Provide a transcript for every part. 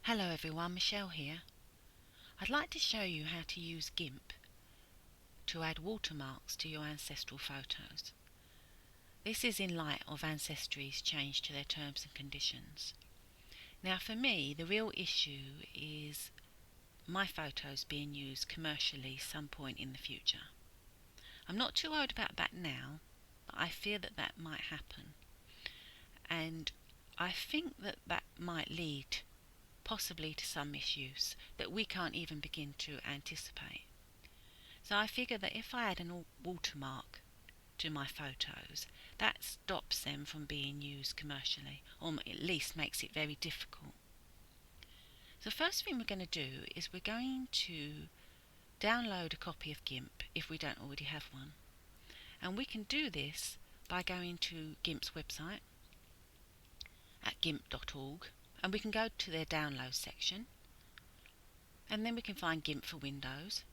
Hello everyone, Michelle here. I'd like to show you how to use GIMP to add watermarks to your ancestral photos. This is in light of Ancestry's change to their terms and conditions. Now for me, the real issue is my photos being used commercially some point in the future. I'm not too worried about that now, but I fear that that might happen. And I think that that might lead possibly to some misuse that we can't even begin to anticipate. So I figure that if I add a watermark to my photos, that stops them from being used commercially, or at least makes it very difficult. So the first thing we're going to do is we're going to download a copy of GIMP if we don't already have one. And we can do this by going to GIMP's website at gimp.org, and we can go to their download section, and then we can find GIMP for Windows.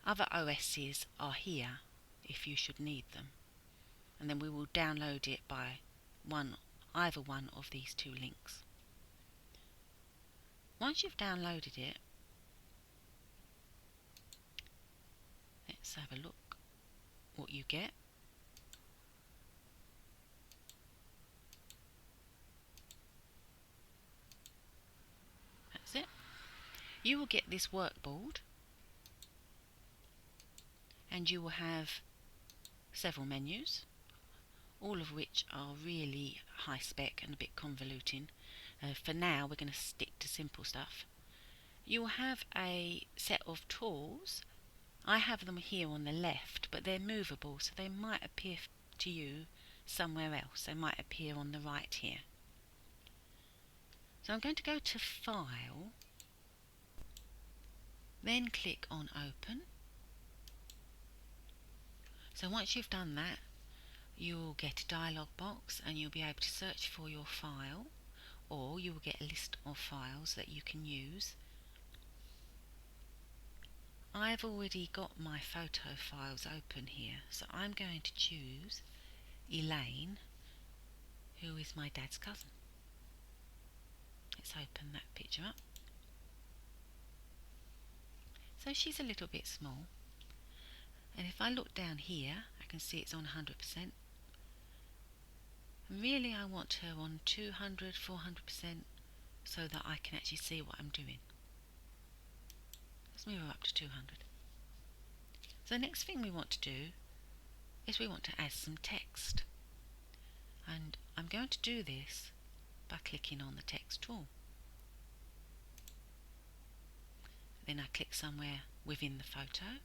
Other OSs are here if you should need them, and then we will download it by either one of these two links. Once you've downloaded it, let's have a look what you get. That's it. You will get this workboard, and you will have several menus, all of which are really high spec and a bit convoluting. For now we're going to stick to simple stuff. You will have a set of tools. I have them here on the left, but they're movable, so they might appear to you somewhere else. They might appear on the right here. So I'm going to go to File, then click on Open. So once you've done that, you'll get a dialog box and you'll be able to search for your file, or you will get a list of files that you can use. I've already got my photo files open here, so I'm going to choose Elaine, who is my dad's cousin. Let's open that picture up. So she's a little bit small, and if I look down here I can see it's on 100%. And really I want her on 200, 400% so that I can actually see what I'm doing. Let's move her up to 200. So the next thing we want to do is we want to add some text, and I'm going to do this by clicking on the text tool. Then I click somewhere within the photo,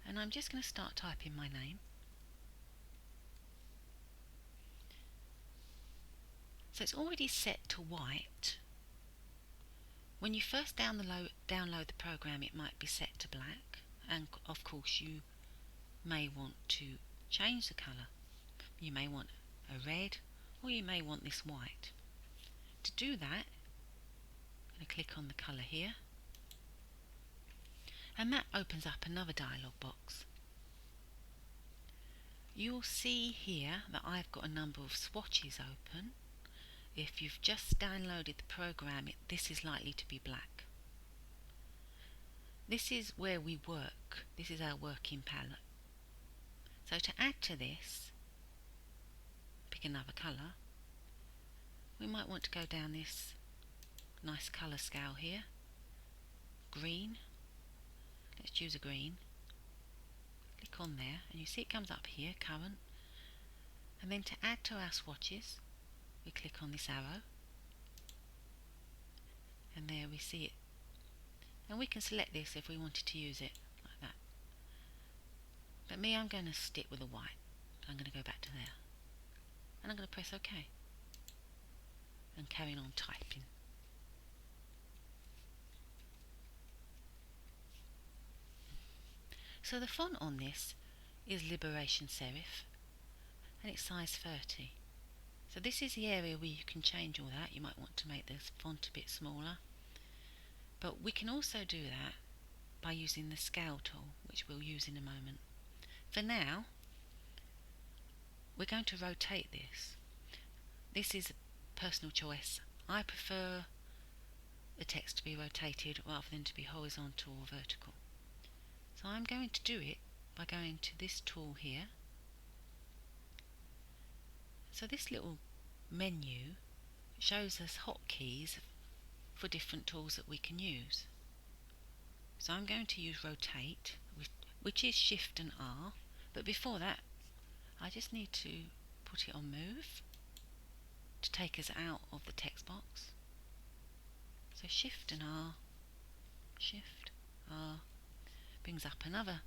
and I'm just going to start typing my name. So it's already set to white. When you first download the program, it might be set to black, and of course you may want to change the colour. You may want a red, or you may want this white. To do that, I'm going to click on the colour here, and that opens up another dialog box. You'll see here that I've got a number of swatches open. If you've just downloaded the program, this is likely to be black. This is where we work. This is our working palette. So to add to this, pick another colour. We might want to go down this nice colour scale here. Green. Let's choose a green. Click on there, and you see it comes up here, current. And then to add to our swatches, we click on this arrow, and there we see it. And we can select this if we wanted to use it like that. But me, I'm going to stick with the white. I'm going to go back to there, and I'm going to press OK and carry on typing. So the font on this is Liberation Serif, and it's size 30. So this is the area where you can change all that. You might want to make this font a bit smaller, but we can also do that by using the scale tool, which we'll use in a moment. For now, we're going to rotate this. This is personal choice. I prefer the text to be rotated rather than to be horizontal or vertical. So I'm going to do it by going to this tool here. So this little menu shows us hotkeys for different tools that we can use. So I'm going to use rotate, which is Shift and R, but before that I just need to put it on move to take us out of the text box. So Shift and R, Shift, R, brings up another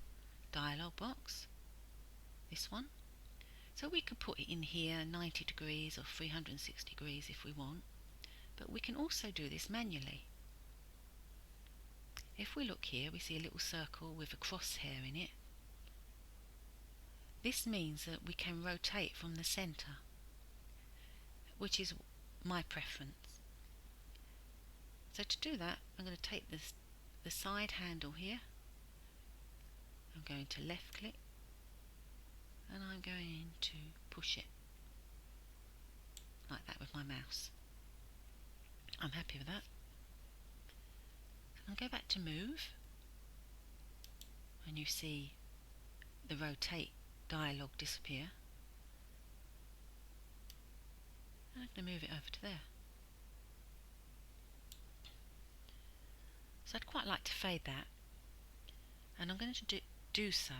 dialog box, this one. So we could put it in here 90 degrees or 360 degrees if we want, but we can also do this manually. If we look here, we see a little circle with a crosshair in it. This means that we can rotate from the centre, which is my preference. So to do that, I'm going to take the side handle here. I'm going to left click and I'm going to push it like that with my mouse. I'm happy with that. I'll go back to move, and you see the rotate dialog disappear. I'm going to move it over to there. So I'd quite like to fade that, and I'm going to do so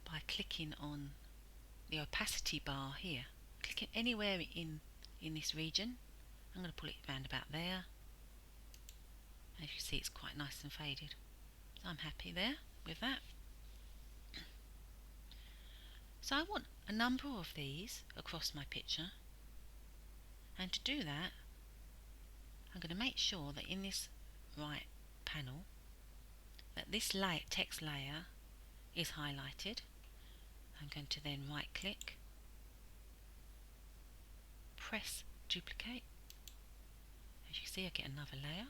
by clicking on the opacity bar here. Click it anywhere in this region. I'm going to pull it round about there. As you see, it's quite nice and faded. So I'm happy there with that. So I want a number of these across my picture, and to do that I'm going to make sure that in this right panel that this text layer is highlighted. I'm going to then right click, press duplicate. As you see, I get another layer,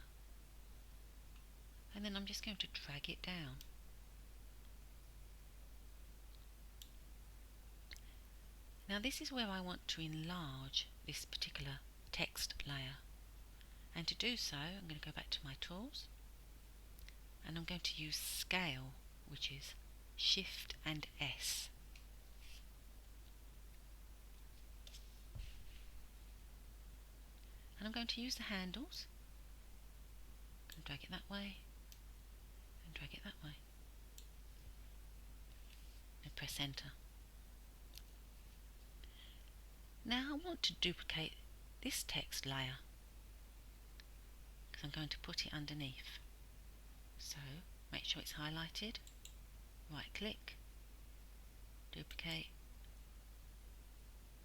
and then I'm just going to drag it down. Now this is where I want to enlarge this particular text layer, and to do so I'm going to go back to my tools and I'm going to use scale, which is Shift and S. And I'm going to use the handles and drag it that way and drag it that way and press enter. Now I want to duplicate this text layer because I'm going to put it underneath. So make sure it's highlighted, right click, duplicate,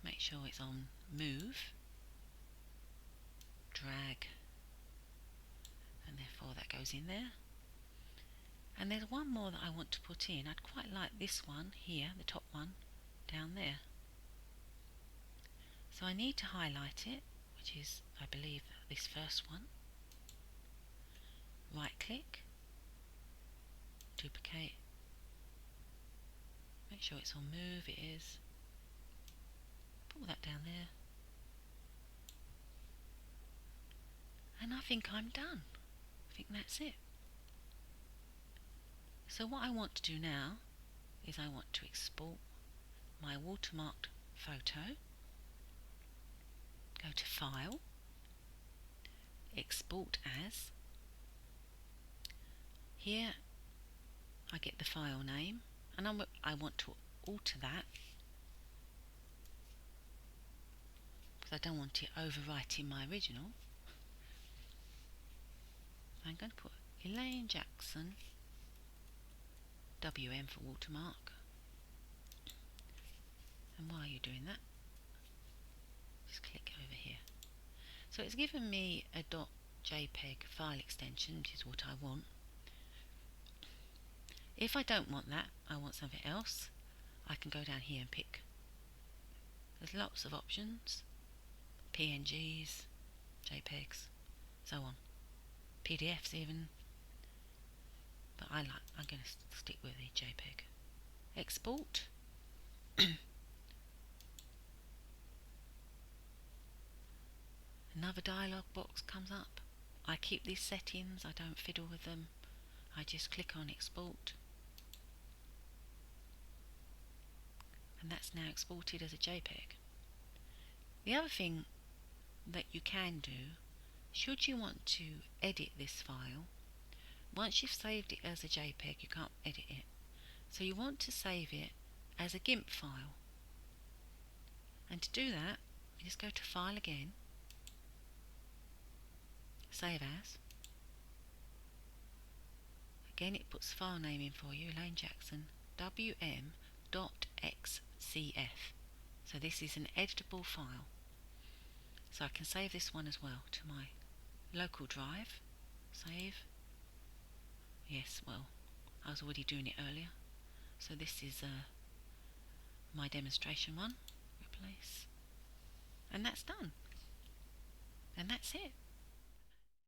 make sure it's on move, drag, and therefore that goes in there. And there's one more that I want to put in. I'd quite like this one here, the top one, down there. So I need to highlight it, which is, I believe, this first one. Right click, duplicate, make sure it's on move, it is. Put that down there. And I think I'm done. I think that's it. So what I want to do now is I want to export my watermarked photo. Go to File, Export As. Here I get the file name, and I want to alter that because I don't want it overwriting my original. I'm going to put Elaine Jackson, WM for watermark. And while you're doing that, just click over here. So it's given me a .jpeg file extension, which is what I want. If I don't want that, I want something else, I can go down here and pick. There's lots of options, PNGs, JPEGs, so on, PDFs even, but I'm going to stick with the JPEG. Export. another dialog box comes up. I keep these settings, I don't fiddle with them. I just click on export, and that's now exported as a JPEG. The other thing that you can do, should you want to edit this file, once you've saved it as a JPEG, you can't edit it. So you want to save it as a GIMP file. And to do that, you just go to File again, Save As. Again, it puts the file name in for you, Elaine Jackson, wm.xcf. So this is an editable file. So I can save this one as well to my local drive. Save. Yes, well, I was already doing it earlier. So this is my demonstration one. Replace. And that's done. And that's it.